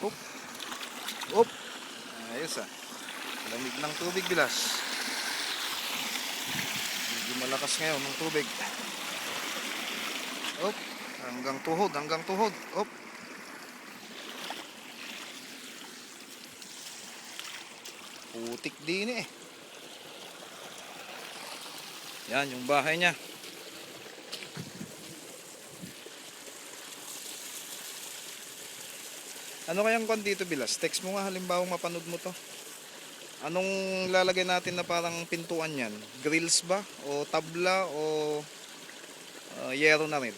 Op. Op. Ayos ah. Lamig ng tubig bilas. Medyo malakas ngayon ng tubig. Op. Hanggang tuhod, hanggang tuhod. Op. Putik din eh. Yan yung bahay niya. Ano kayang kwan dito bilas? Text mo nga halimbawa mapanood mo to. Anong lalagay natin na parang pintuan yan? Grills ba? O tabla? O yero na rin?